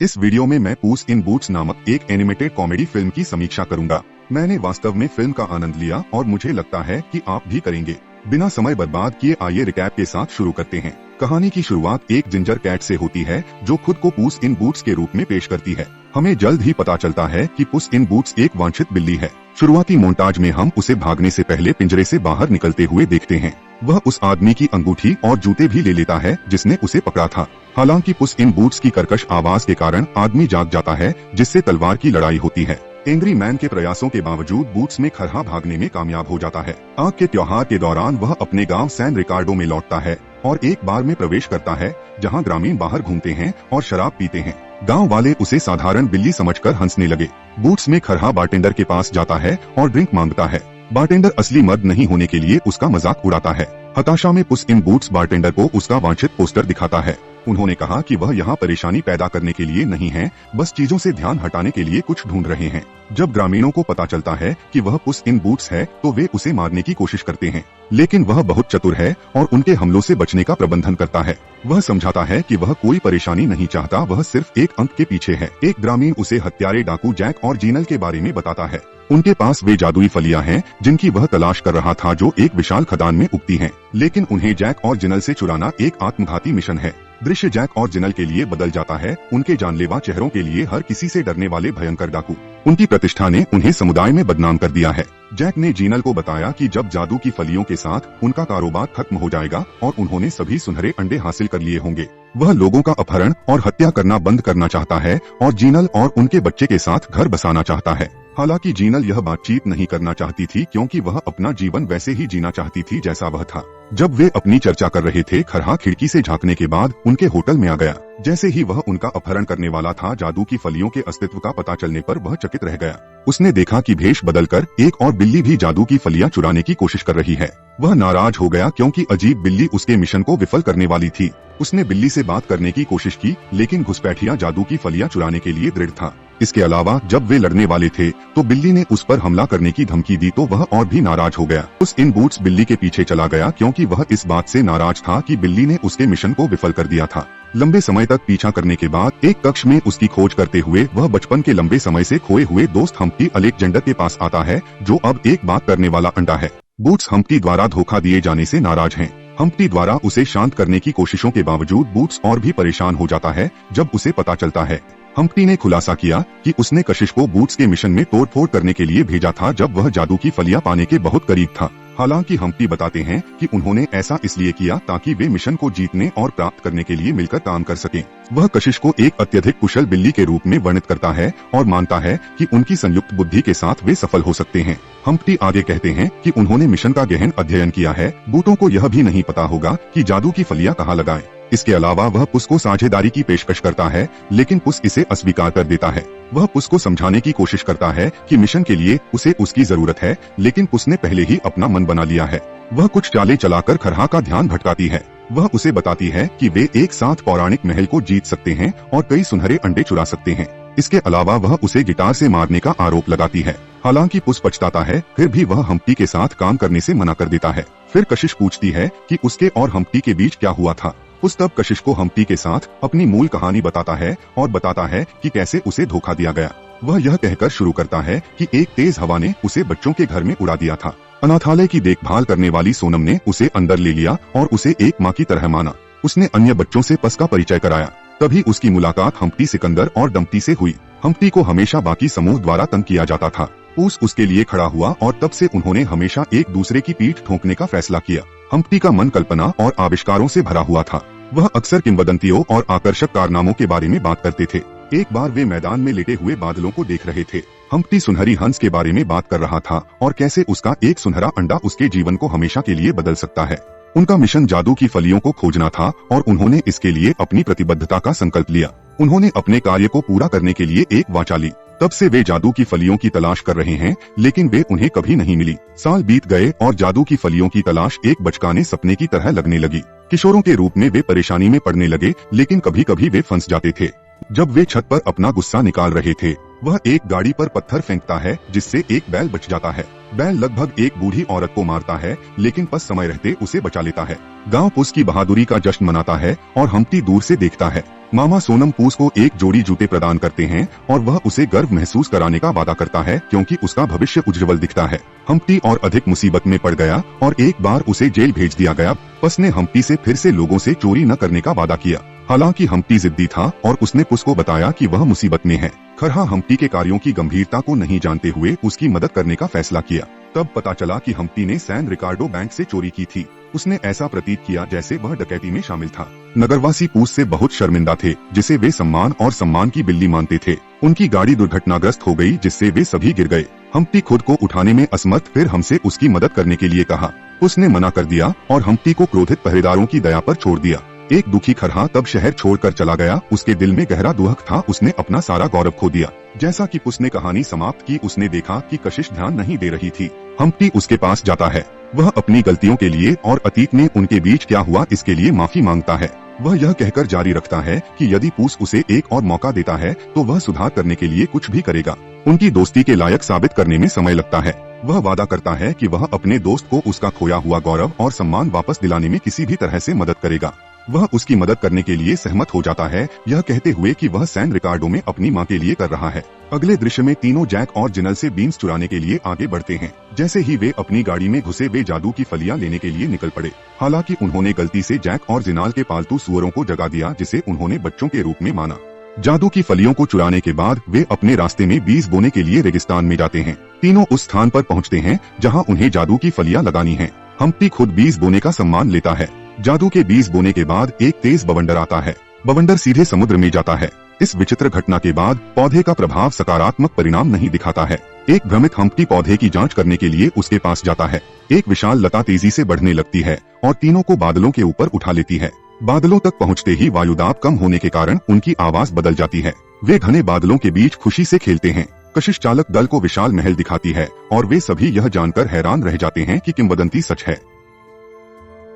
इस वीडियो में मैं पुस इन बूट्स नामक एक एनिमेटेड कॉमेडी फिल्म की समीक्षा करूंगा। मैंने वास्तव में फिल्म का आनंद लिया और मुझे लगता है कि आप भी करेंगे। बिना समय बर्बाद किए आइए रिकैप के साथ शुरू करते हैं। कहानी की शुरुआत एक जिंजर कैट से होती है जो खुद को पुस इन बूट्स के रूप में पेश करती है। हमें जल्द ही पता चलता है कि पुस इन बूट्स एक वांछित बिल्ली है। शुरुआती मोन्टाज में हम उसे भागने से पहले पिंजरे से बाहर निकलते हुए देखते हैं। वह उस आदमी की अंगूठी और जूते भी ले लेता है जिसने उसे पकड़ा था। हालांकि पुस इन बूट्स की कर्कश आवाज के कारण आदमी जाग जाता है, जिससे तलवार की लड़ाई होती है। एंग्री मैन के प्रयासों के बावजूद बूट्स में खरहा भागने में कामयाब हो जाता है। आग के त्योहार के दौरान वह अपने गांव सैन रिकार्डो में लौटता है और एक बार में प्रवेश करता है जहां ग्रामीण बाहर घूमते हैं और शराब पीते हैं। गांव वाले उसे साधारण बिल्ली समझकर हंसने लगे। बूट्स में खरहा बारटेंडर के पास जाता है और ड्रिंक मांगता है। बारटेंडर असली मर्द नहीं होने के लिए उसका मजाक उड़ाता है। हताशा में पुस इन बूट्स बारटेंडर को उसका वांछित पोस्टर दिखाता है। उन्होंने कहा कि वह यहाँ परेशानी पैदा करने के लिए नहीं है, बस चीजों से ध्यान हटाने के लिए कुछ ढूंढ रहे हैं। जब ग्रामीणों को पता चलता है कि वह पुस इन बूट्स है तो वे उसे मारने की कोशिश करते हैं, लेकिन वह बहुत चतुर है और उनके हमलों से बचने का प्रबंधन करता है। वह समझाता है कि वह कोई परेशानी नहीं चाहता, वह सिर्फ एक अंक के पीछे है। एक ग्रामीण उसे हत्यारे डाकू जैक और जीनल के बारे में बताता है। उनके पास वे जादुई फलियां हैं जिनकी वह तलाश कर रहा था, जो एक विशाल खदान में उगती हैं। लेकिन उन्हें जैक और जिनल से चुराना एक आत्मघाती मिशन है। दृश्य जैक और जिनल के लिए बदल जाता है, उनके जानलेवा चेहरों के लिए हर किसी से डरने वाले भयंकर डाकू। उनकी प्रतिष्ठा ने उन्हें समुदाय में बदनाम कर दिया है। जैक ने जीनल को बताया कि जब जादू की फलियों के साथ उनका कारोबार खत्म हो जाएगा और उन्होंने सभी सुनहरे अंडे हासिल कर लिए होंगे, वह लोगों का अपहरण और हत्या करना बंद करना चाहता है और जीनल और उनके बच्चे के साथ घर बसाना चाहता है। हालांकि जीनल यह बातचीत नहीं करना चाहती थी क्योंकि वह अपना जीवन वैसे ही जीना चाहती थी जैसा वह था। जब वे अपनी चर्चा कर रहे थे, खरहा खिड़की से झांकने के बाद उनके होटल में आ गया। जैसे ही वह उनका अपहरण करने वाला था, जादू की फलियों के अस्तित्व का पता चलने पर वह चकित रह गया। उसने देखा कि भेष बदलकर एक और बिल्ली भी जादू की फलियां चुराने की कोशिश कर रही है। वह नाराज हो गया क्योंकि अजीब बिल्ली उसके मिशन को विफल करने वाली थी। उसने बिल्ली से बात करने की कोशिश की, लेकिन घुसपैठिया जादू की फलियां चुराने के लिए दृढ़ था। इसके अलावा जब वे लड़ने वाले थे तो बिल्ली ने उस पर हमला करने की धमकी दी, तो वह और भी नाराज हो गया। उस इन बूट्स बिल्ली के पीछे चला गया क्योंकि वह इस बात से नाराज था कि बिल्ली ने उसके मिशन को विफल कर दिया था। लंबे समय तक पीछा करने के बाद एक कक्ष में उसकी खोज करते हुए वह बचपन के लंबे समय से खोए हुए दोस्त हम्प्टी अलेक्जेंडर के पास आता है, जो अब एक बात करने वाला अंडा है। बूट्स हम्प्टी द्वारा धोखा दिए जाने से नाराज हैं। हम्प्टी द्वारा उसे शांत करने की कोशिशों के बावजूद बूट्स और भी परेशान हो जाता है जब उसे पता चलता है। हम्प्टी ने खुलासा किया कि उसने कशिश को बूट्स के मिशन में तोड़फोड़ करने के लिए भेजा था जब वह जादू की फलियां पाने के बहुत करीब था। हालांकि हम्प्टी बताते हैं कि उन्होंने ऐसा इसलिए किया ताकि वे मिशन को जीतने और प्राप्त करने के लिए मिलकर काम कर सकें। वह कशिश को एक अत्यधिक कुशल बिल्ली के रूप में वर्णित करता है और मानता है कि उनकी संयुक्त बुद्धि के साथ वे सफल हो सकते हैं। हम्प्टी आगे कहते हैं कि उन्होंने मिशन का गहन अध्ययन किया है। बूटों को यह भी नहीं पता होगा कि जादू की फलियां कहाँ लगाएं। इसके अलावा वह पुस को साझेदारी की पेशकश करता है, लेकिन पुस इसे अस्वीकार कर देता है। वह पुस को समझाने की कोशिश करता है कि मिशन के लिए उसे उसकी जरूरत है, लेकिन पुस ने पहले ही अपना मन बना लिया है। वह कुछ चालें चलाकर खरहा का ध्यान भटकाती है। वह उसे बताती है कि वे एक साथ पौराणिक महल को जीत सकते हैं और कई सुनहरे अंडे चुरा सकते हैं। इसके अलावा वह उसे गिटार से मारने का आरोप लगाती है। हालांकि पुस पछताता है, फिर भी वह हम्प्टी के साथ काम करने से मना कर देता है। फिर कशिश पूछती है कि उसके और हम्प्टी के बीच क्या हुआ था। पुस तब कशिश को हम्प्टी के साथ अपनी मूल कहानी बताता है और बताता है कि कैसे उसे धोखा दिया गया। वह यह कहकर शुरू करता है कि एक तेज हवा ने उसे बच्चों के घर में उड़ा दिया था। अनाथालय की देखभाल करने वाली सोनम ने उसे अंदर ले लिया और उसे एक माँ की तरह माना। उसने अन्य बच्चों से पस का परिचय कराया। तभी उसकी मुलाकात हम्प्टी सिकंदर और डम्प्टी से हुई। हम्प्टी को हमेशा बाकी समूह द्वारा तंग किया जाता था। पुस उसके लिए खड़ा हुआ और तब से उन्होंने हमेशा एक दूसरे की पीठ ठोंकने का फैसला किया। हम्प्टी का मन कल्पना और आविष्कारों से भरा हुआ था। वह अक्सर किंवदंतियों और आकर्षक कारनामों के बारे में बात करते थे। एक बार वे मैदान में लेटे हुए बादलों को देख रहे थे। हम्प्टी सुनहरी हंस के बारे में बात कर रहा था और कैसे उसका एक सुनहरा अंडा उसके जीवन को हमेशा के लिए बदल सकता है। उनका मिशन जादू की फलियों को खोजना था और उन्होंने इसके लिए अपनी प्रतिबद्धता का संकल्प लिया। उन्होंने अपने कार्य को पूरा करने के लिए एक वाचा ली। तब से वे जादू की फलियों की तलाश कर रहे हैं, लेकिन वे उन्हें कभी नहीं मिली। साल बीत गए और जादू की फलियों की तलाश एक बचकाने सपने की तरह लगने लगी। किशोरों के रूप में वे परेशानी में पड़ने लगे, लेकिन कभी कभी वे फंस जाते थे। जब वे छत पर अपना गुस्सा निकाल रहे थे, वह एक गाड़ी पर पत्थर फेंकता है जिससे एक बैल बच जाता है। बैल लगभग एक बूढ़ी औरत को मारता है, लेकिन बस समय रहते उसे बचा लेता है। गांव पुस की बहादुरी का जश्न मनाता है और हम्प्टी दूर से देखता है। मामा सोनम पुस को एक जोड़ी जूते प्रदान करते हैं और वह उसे गर्व महसूस कराने का वादा करता है क्योंकि उसका भविष्य उज्जवल दिखता है। हम्प्टी और अधिक मुसीबत में पड़ गया और एक बार उसे जेल भेज दिया गया। पुस ने हम्प्टी से फिर से लोगों से चोरी न करने का वादा किया। हालांकि हम्प्टी जिद्दी था और उसने पुस को बताया कि वह मुसीबत में है। खरहा हम्प्टी के कार्यों की गंभीरता को नहीं जानते हुए उसकी मदद करने का फैसला किया। तब पता चला कि हम्प्टी ने सैन रिकार्डो बैंक से चोरी की थी। उसने ऐसा प्रतीत किया जैसे वह डकैती में शामिल था। नगरवासी पुस से बहुत शर्मिंदा थे, जिसे वे सम्मान और सम्मान की बिल्ली मानते थे। उनकी गाड़ी दुर्घटनाग्रस्त हो गई जिससे वे सभी गिर गए। हम्प्टी खुद को उठाने में असमर्थ फिर हमसे उसकी मदद करने के लिए कहा। उसने मना कर दिया और हम्प्टी को क्रोधित पहरेदारों की दया पर छोड़ दिया। एक दुखी खरहा तब शहर छोड़कर चला गया। उसके दिल में गहरा दुख था, उसने अपना सारा गौरव खो दिया। जैसा कि पुस ने कहानी समाप्त की, उसने देखा कि कशिश ध्यान नहीं दे रही थी। हम्प्टी उसके पास जाता है। वह अपनी गलतियों के लिए और अतीत में उनके बीच क्या हुआ इसके लिए माफी मांगता है। वह यह कहकर जारी रखता है कि यदि पुस उसे एक और मौका देता है तो वह सुधार करने के लिए कुछ भी करेगा। उनकी दोस्ती के लायक साबित करने में समय लगता है। वह वादा करता है कि वह अपने दोस्त को उसका खोया हुआ गौरव और सम्मान वापस दिलाने में किसी भी तरह से मदद करेगा। वह उसकी मदद करने के लिए सहमत हो जाता है, यह कहते हुए कि वह सैन रिकार्डो में अपनी मां के लिए कर रहा है। अगले दृश्य में तीनों जैक और जिनल से बीन्स चुराने के लिए आगे बढ़ते हैं। जैसे ही वे अपनी गाड़ी में घुसे वे जादू की फलियां लेने के लिए निकल पड़े। हालांकि उन्होंने गलती से जैक और जिनाल के पालतू सुअरों को जगा दिया, जिसे उन्होंने बच्चों के रूप में माना। जादू की फलियों को चुराने के बाद वे अपने रास्ते में बीज बोने के लिए रेगिस्तान में जाते हैं। तीनों उस स्थान पर पहुँचते हैं जहाँ उन्हें जादू की फलियां लगानी है। हम्प्टी खुद बीज बोने का सम्मान लेता है। जादू के बीज बोने के बाद एक तेज बवंडर आता है। बवंडर सीधे समुद्र में जाता है। इस विचित्र घटना के बाद पौधे का प्रभाव सकारात्मक परिणाम नहीं दिखाता है। एक भ्रमित हम्प्टी पौधे की जांच करने के लिए उसके पास जाता है। एक विशाल लता तेजी से बढ़ने लगती है और तीनों को बादलों के ऊपर उठा लेती है। बादलों तक पहुंचते ही वायुदाब कम होने के कारण उनकी आवाज बदल जाती है। वे घने बादलों के बीच खुशी से खेलते हैं। कशिश चालक दल को विशाल महल दिखाती है और वे सभी यह जानकर हैरान रह जाते हैं कि किंवदंती सच है।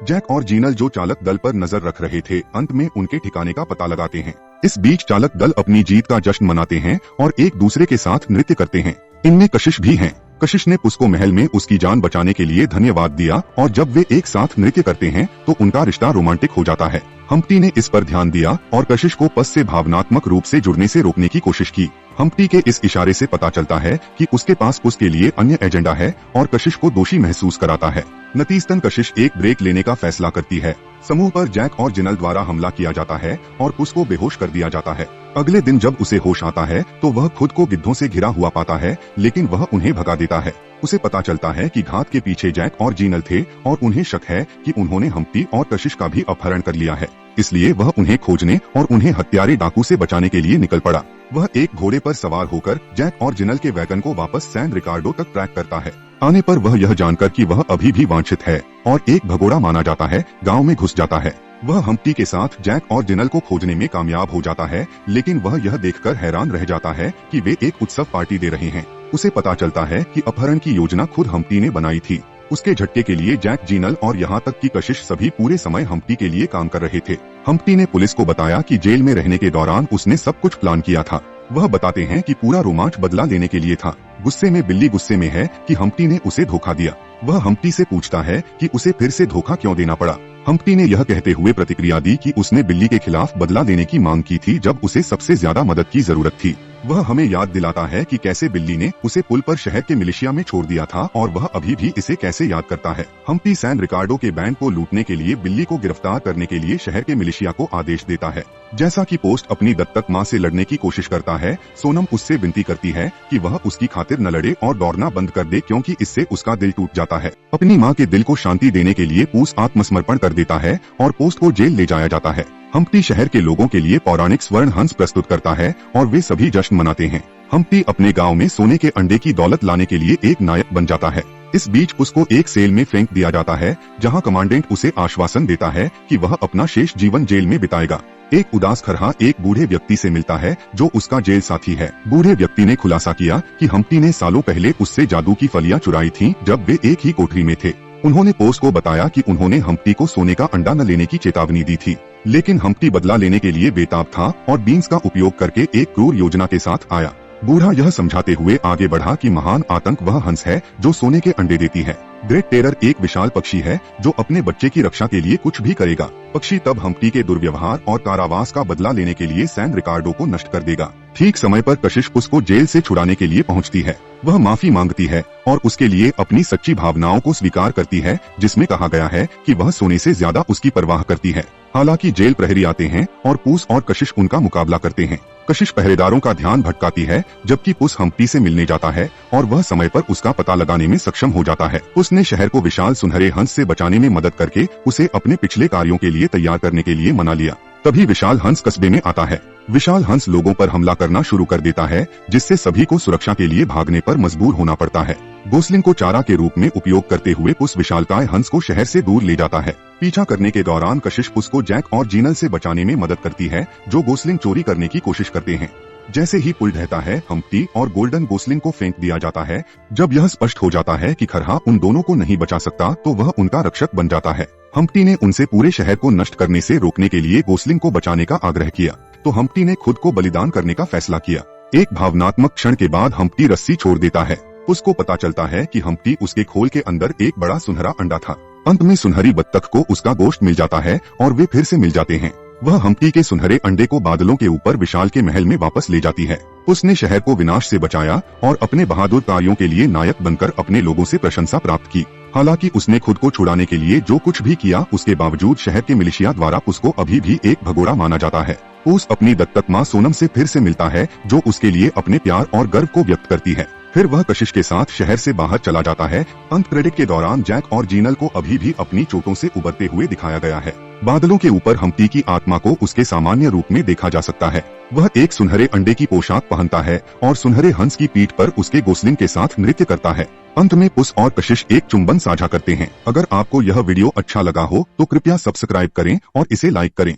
जैक और जीनल जो चालक दल पर नजर रख रहे थे, अंत में उनके ठिकाने का पता लगाते हैं। इस बीच चालक दल अपनी जीत का जश्न मनाते हैं और एक दूसरे के साथ नृत्य करते हैं। इनमें कशिश भी हैं। कशिश ने पुस को महल में उसकी जान बचाने के लिए धन्यवाद दिया और जब वे एक साथ नृत्य करते हैं तो उनका रिश्ता रोमांटिक हो जाता है। हम्प्टी ने इस पर ध्यान दिया और कशिश को पुस से भावनात्मक रूप से जुड़ने से रोकने की कोशिश की। हम्प्टी के इस इशारे से पता चलता है कि उसके पास पुस के लिए अन्य एजेंडा है और कशिश को दोषी महसूस कराता है। नतीजतन कशिश एक ब्रेक लेने का फैसला करती है। समूह पर जैक और जिनल द्वारा हमला किया जाता है और पुस को बेहोश कर दिया जाता है। अगले दिन जब उसे होश आता है तो वह खुद को गिद्धों से घिरा हुआ पाता है, लेकिन वह उन्हें भगा देता है। उसे पता चलता है कि घात के पीछे जैक और जीनल थे और उन्हें शक है कि उन्होंने हम्प्टी और कशिश का भी अपहरण कर लिया है। इसलिए वह उन्हें खोजने और उन्हें हत्यारे डाकू से बचाने के लिए निकल पड़ा। वह एक घोड़े पर सवार होकर जैक और जिनल के वैगन को वापस सैन रिकार्डो तक ट्रैक करता है। आने पर वह यह जानकर कि वह अभी भी वांछित है और एक भगोड़ा माना जाता है, गांव में घुस जाता है। वह हम्प्टी के साथ जैक और जिनल को खोजने में कामयाब हो जाता है, लेकिन वह यह देखकर हैरान रह जाता है कि वे एक उत्सव पार्टी दे रहे हैं। उसे पता चलता है कि अपहरण की योजना खुद हम्प्टी ने बनाई थी। उसके झटके के लिए जैक, जीनल और यहाँ तक कि कशिश सभी पूरे समय हम्प्टी के लिए काम कर रहे थे। हम्प्टी ने पुलिस को बताया कि जेल में रहने के दौरान उसने सब कुछ प्लान किया था। वह बताते हैं कि पूरा रोमांच बदला लेने के लिए था। गुस्से में बिल्ली गुस्से में है कि हम्प्टी ने उसे धोखा दिया। वह हम्प्टी से पूछता है कि उसे फिर से धोखा क्यों देना पड़ा। हम्प्टी ने यह कहते हुए प्रतिक्रिया दी कि उसने बिल्ली के खिलाफ बदला लेने की मांग की थी जब उसे सबसे ज्यादा मदद की जरूरत थी। वह हमें याद दिलाता है कि कैसे बिल्ली ने उसे पुल पर शहर के मिलिशिया में छोड़ दिया था और वह अभी भी इसे कैसे याद करता है। हम्प्टी सैन रिकार्डो के बैंड को लूटने के लिए बिल्ली को गिरफ्तार करने के लिए शहर के मिलिशिया को आदेश देता है। जैसा कि पोस्ट अपनी दत्तक मां से लड़ने की कोशिश करता है, सोनम उससे विनती करती है कि वह उसकी खातिर न लड़े और दौड़ना बंद कर दे, क्योंकि इससे उसका दिल टूट जाता है। अपनी मां के दिल को शांति देने के लिए पूस आत्मसमर्पण कर देता है और पोस्ट को जेल ले जाया जाता है। हम्प्टी शहर के लोगों के लिए पौराणिक स्वर्ण हंस प्रस्तुत करता है और वे सभी जश्न मनाते हैं। हम्प्टी अपने गांव में सोने के अंडे की दौलत लाने के लिए एक नायक बन जाता है। इस बीच उसको एक सेल में फेंक दिया जाता है, जहां कमांडेंट उसे आश्वासन देता है कि वह अपना शेष जीवन जेल में बिताएगा। एक उदास खरहा एक बूढ़े व्यक्ति से मिलता है जो उसका जेल साथी है। बूढ़े व्यक्ति ने खुलासा किया कि हम्प्टी ने सालों पहले उससे जादू की फलियां चुराई थीं जब वे एक ही कोठरी में थे। उन्होंने पोस्ट को बताया कि उन्होंने हम्प्टी को सोने का अंडा न लेने की चेतावनी दी थी, लेकिन हम्प्टी बदला लेने के लिए बेताब था और बीन्स का उपयोग करके एक क्रूर योजना के साथ आया। बूढ़ा यह समझाते हुए आगे बढ़ा कि महान आतंक वह हंस है जो सोने के अंडे देती है। ग्रेट टेरर एक विशाल पक्षी है जो अपने बच्चे की रक्षा के लिए कुछ भी करेगा। पक्षी तब हम्प्टी के दुर्व्यवहार और कारावास का बदला लेने के लिए सैन रिकार्डो को नष्ट कर देगा। ठीक समय पर कशिश उसको जेल से छुड़ाने के लिए पहुंचती है। वह माफी मांगती है और उसके लिए अपनी सच्ची भावनाओं को स्वीकार करती है, जिसमें कहा गया है कि वह सोने से ज्यादा उसकी परवाह करती है। हालांकि जेल प्रहरी आते हैं और पूस और कशिश उनका मुकाबला करते हैं। कशिश पहरेदारों का ध्यान भटकाती है, जबकि पुस हम्प्टी से मिलने जाता है और वह समय पर उसका पता लगाने में सक्षम हो जाता है। उसने शहर को विशाल सुनहरे हंस से बचाने में मदद करके उसे अपने पिछले कार्यों के लिए तैयार करने के लिए मना लिया। तभी विशाल हंस कस्बे में आता है। विशाल हंस लोगों पर हमला करना शुरू कर देता है, जिससे सभी को सुरक्षा के लिए भागने पर मजबूर होना पड़ता है। गोसलिंग को चारा के रूप में उपयोग करते हुए पुस विशालकाय हंस को शहर से दूर ले जाता है। पीछा करने के दौरान कशिश पुस को जैक और जीनल से बचाने में मदद करती है, जो गोसलिंग चोरी करने की कोशिश करते हैं। जैसे ही पुल ढहता है, हम्प्टी और गोल्डन गोसलिंग को फेंक दिया जाता है। जब यह स्पष्ट हो जाता है कि खरहा उन दोनों को नहीं बचा सकता, तो वह उनका रक्षक बन जाता है। हम्प्टी ने उनसे पूरे शहर को नष्ट करने से रोकने के लिए गोसलिंग को बचाने का आग्रह किया, तो हम्प्टी ने खुद को बलिदान करने का फैसला किया। एक भावनात्मक क्षण के बाद हम्प्टी रस्सी छोड़ देता है। उसको पता चलता है कि हम्प्टी उसके खोल के अंदर एक बड़ा सुनहरा अंडा था। अंत में सुनहरी बत्तख को उसका गोश्त मिल जाता है और वे फिर से मिल जाते हैं। वह हम्प्टी के सुनहरे अंडे को बादलों के ऊपर विशाल के महल में वापस ले जाती है। उसने शहर को विनाश से बचाया और अपने बहादुर कार्यों के लिए नायक बनकर अपने लोगों से प्रशंसा प्राप्त की। हालांकि उसने खुद को छुड़ाने के लिए जो कुछ भी किया, उसके बावजूद शहर के मिलिशिया द्वारा उसको अभी भी एक भगोड़ा माना जाता है। पुस अपनी दत्तक माँ सोनम से फिर से मिलता है, जो उसके लिए अपने प्यार और गर्व को व्यक्त करती है। फिर वह कशिश के साथ शहर से बाहर चला जाता है। अंत क्रेडिट के दौरान जैक और जीनल को अभी भी अपनी चोटों से उबरते हुए दिखाया गया है। बादलों के ऊपर हम्प्टी की आत्मा को उसके सामान्य रूप में देखा जा सकता है। वह एक सुनहरे अंडे की पोशाक पहनता है और सुनहरे हंस की पीठ पर उसके गोसलिंग के साथ नृत्य करता है। अंत में पुस और कशिश एक चुंबन साझा करते हैं। अगर आपको यह वीडियो अच्छा लगा हो तो कृपया सब्सक्राइब करें और इसे लाइक करें।